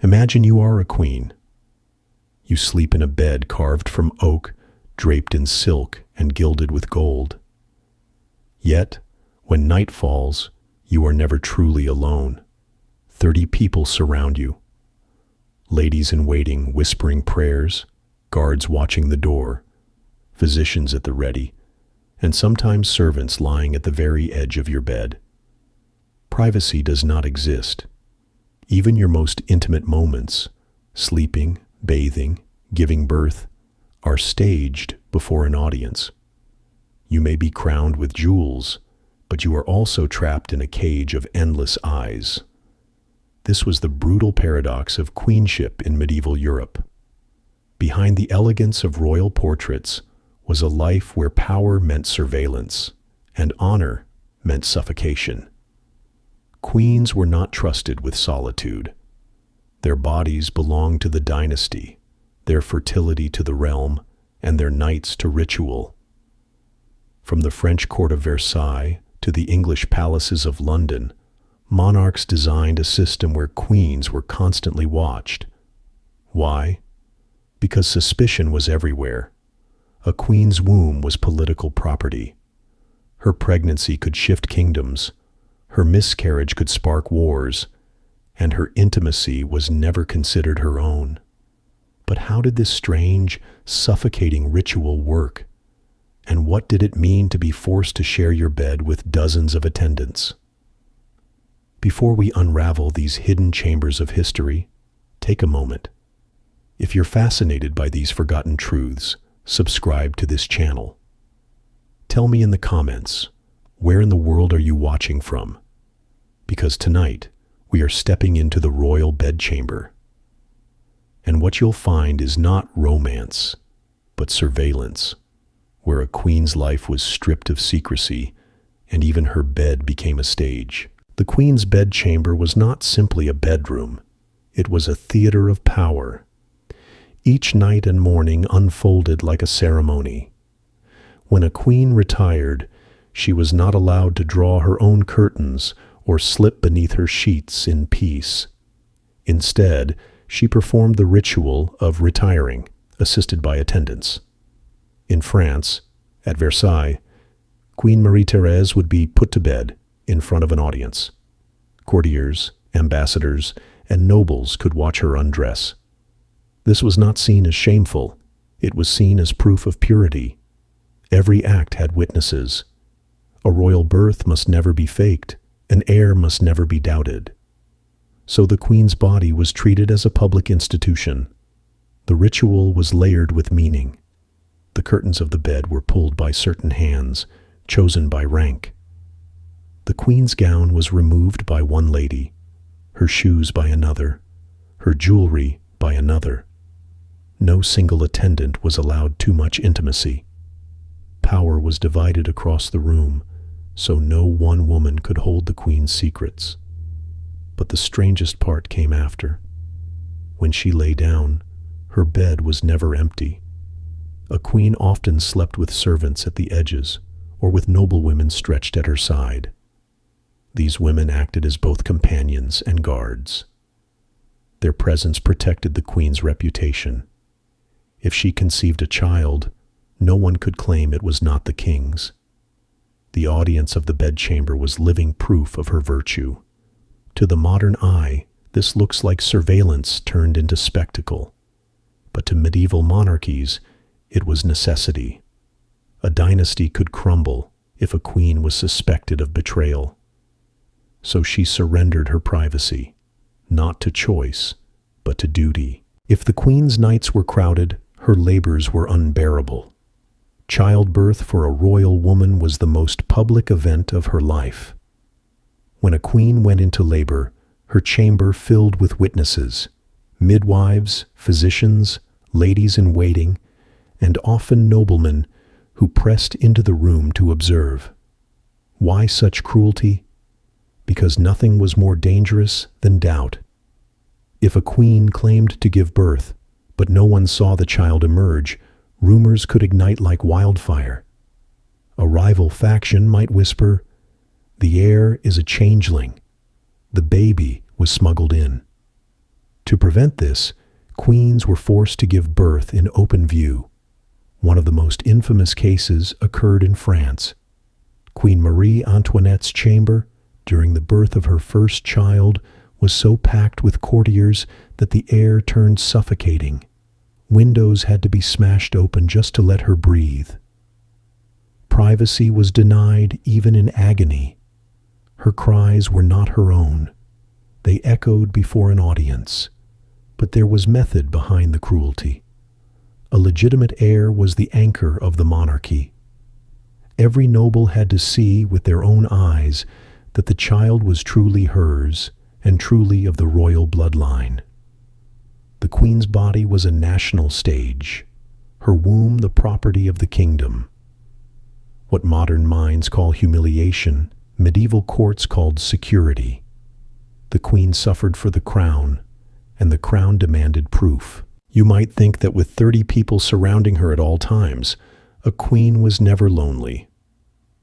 Imagine you are a queen. You sleep in a bed carved from oak, draped in silk and gilded with gold. Yet, when night falls, you are never truly alone. 30 people surround you. Ladies in waiting whispering prayers, guards watching the door, physicians at the ready, and sometimes servants lying at the very edge of your bed. Privacy does not exist. Even your most intimate moments, sleeping, bathing, giving birth, are staged before an audience. You may be crowned with jewels, but you are also trapped in a cage of endless eyes. This was the brutal paradox of queenship in medieval Europe. Behind the elegance of royal portraits was a life where power meant surveillance and honor meant suffocation. Queens were not trusted with solitude. Their bodies belonged to the dynasty, their fertility to the realm, and their nights to ritual. From the French court of Versailles to the English palaces of London, monarchs designed a system where queens were constantly watched. Why? Because suspicion was everywhere. A queen's womb was political property. Her pregnancy could shift kingdoms, her miscarriage could spark wars, and her intimacy was never considered her own. But how did this strange, suffocating ritual work? And what did it mean to be forced to share your bed with dozens of attendants? Before we unravel these hidden chambers of history, take a moment. If you're fascinated by these forgotten truths, subscribe to this channel. Tell me in the comments, where in the world are you watching from? Because tonight, we are stepping into the royal bedchamber. And what you'll find is not romance, but surveillance, where a queen's life was stripped of secrecy, and even her bed became a stage. The queen's bedchamber was not simply a bedroom. It was a theater of power. Each night and morning unfolded like a ceremony. When a queen retired, she was not allowed to draw her own curtains or slip beneath her sheets in peace. Instead, she performed the ritual of retiring, assisted by attendants. In France, at Versailles, Queen Marie-Thérèse would be put to bed in front of an audience. Courtiers, ambassadors, and nobles could watch her undress. This was not seen as shameful. It was seen as proof of purity. Every act had witnesses. A royal birth must never be faked. An heir must never be doubted. So the queen's body was treated as a public institution. The ritual was layered with meaning. The curtains of the bed were pulled by certain hands, chosen by rank. The queen's gown was removed by one lady, her shoes by another, her jewelry by another. No single attendant was allowed too much intimacy. Power was divided across the room, so no one woman could hold the queen's secrets. But the strangest part came after. When she lay down, her bed was never empty. A queen often slept with servants at the edges, or with noblewomen stretched at her side. These women acted as both companions and guards. Their presence protected the queen's reputation. If she conceived a child, no one could claim it was not the king's. The audience of the bedchamber was living proof of her virtue. To the modern eye, this looks like surveillance turned into spectacle. But to medieval monarchies, it was necessity. A dynasty could crumble if a queen was suspected of betrayal. So she surrendered her privacy, not to choice, but to duty. If the queen's nights were crowded, her labors were unbearable. Childbirth for a royal woman was the most public event of her life. When a queen went into labor, her chamber filled with witnesses, midwives, physicians, ladies in waiting, and often noblemen who pressed into the room to observe. Why such cruelty? Because nothing was more dangerous than doubt. If a queen claimed to give birth, but no one saw the child emerge, rumors could ignite like wildfire. A rival faction might whisper, "The heir is a changeling. The baby was smuggled in." To prevent this, queens were forced to give birth in open view. One of the most infamous cases occurred in France. Queen Marie Antoinette's chamber, during the birth of her first child, was so packed with courtiers that the air turned suffocating. Windows had to be smashed open just to let her breathe. Privacy was denied even in agony. Her cries were not her own. They echoed before an audience. But there was method behind the cruelty. A legitimate heir was the anchor of the monarchy. Every noble had to see with their own eyes that the child was truly hers and truly of the royal bloodline. The queen's body was a national stage, her womb the property of the kingdom. What modern minds call humiliation, medieval courts called security. The queen suffered for the crown, and the crown demanded proof. You might think that with 30 people surrounding her at all times, a queen was never lonely.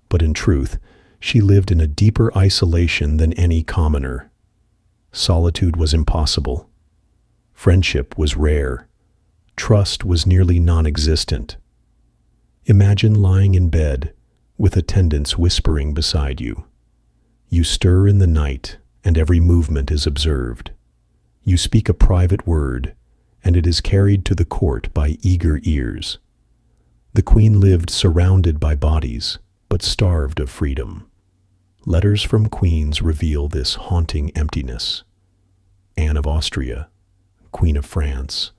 But in truth, she lived in a deeper isolation than any commoner. Solitude was impossible. Friendship was rare. Trust was nearly non-existent. Imagine lying in bed, with attendants whispering beside you. You stir in the night, and every movement is observed. You speak a private word, and it is carried to the court by eager ears. The queen lived surrounded by bodies, but starved of freedom. Letters from queens reveal this haunting emptiness. Anne of Austria, Queen of France,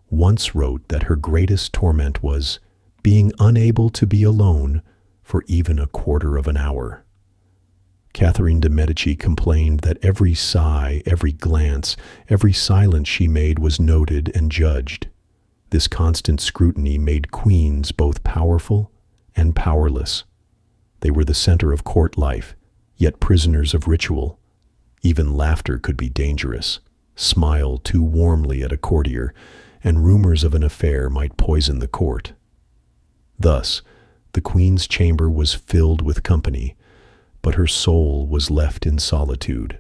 once wrote that her greatest torment was being unable to be alone for even a quarter of an hour. Catherine de' Medici complained that every sigh, every glance, every silence she made was noted and judged. This constant scrutiny made queens both powerful and powerless. They were the center of court life, yet prisoners of ritual. Even laughter could be dangerous. Smile too warmly at a courtier, and rumors of an affair might poison the court. Thus, the queen's chamber was filled with company, but her soul was left in solitude.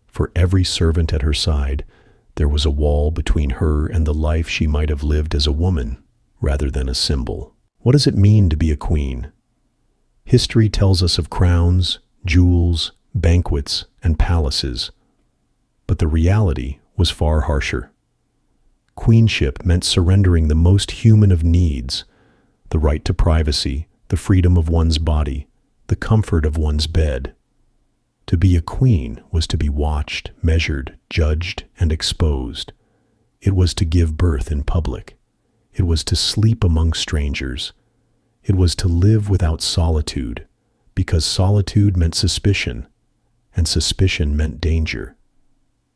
For every servant at her side, there was a wall between her and the life she might have lived as a woman, rather than a symbol. What does it mean to be a queen? History tells us of crowns, jewels, banquets, and palaces. But the reality was far harsher. Queenship meant surrendering the most human of needs, the right to privacy, the freedom of one's body, the comfort of one's bed. To be a queen was to be watched, measured, judged, and exposed. It was to give birth in public. It was to sleep among strangers. It was to live without solitude, because solitude meant suspicion, and suspicion meant danger.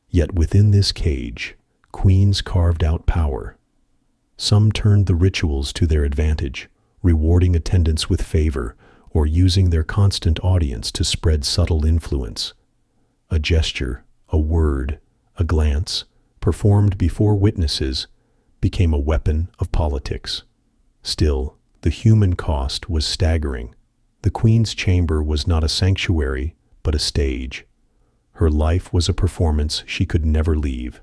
Yet within this cage, queens carved out power. Some turned the rituals to their advantage, rewarding attendants with favor, or using their constant audience to spread subtle influence. A gesture, a word, a glance, performed before witnesses, became a weapon of politics. Still, the human cost was staggering. The queen's chamber was not a sanctuary, but a stage. Her life was a performance she could never leave.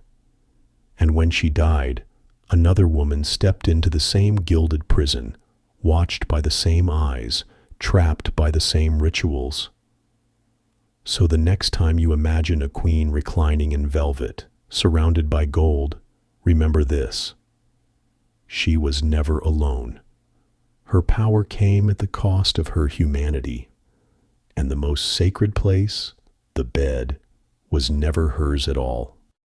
And when she died, another woman stepped into the same gilded prison, watched by the same eyes, trapped by the same rituals. So the next time you imagine a queen reclining in velvet, surrounded by gold, remember this: she was never alone. Her power came at the cost of her humanity, and the most sacred place, the bed, was never hers at all.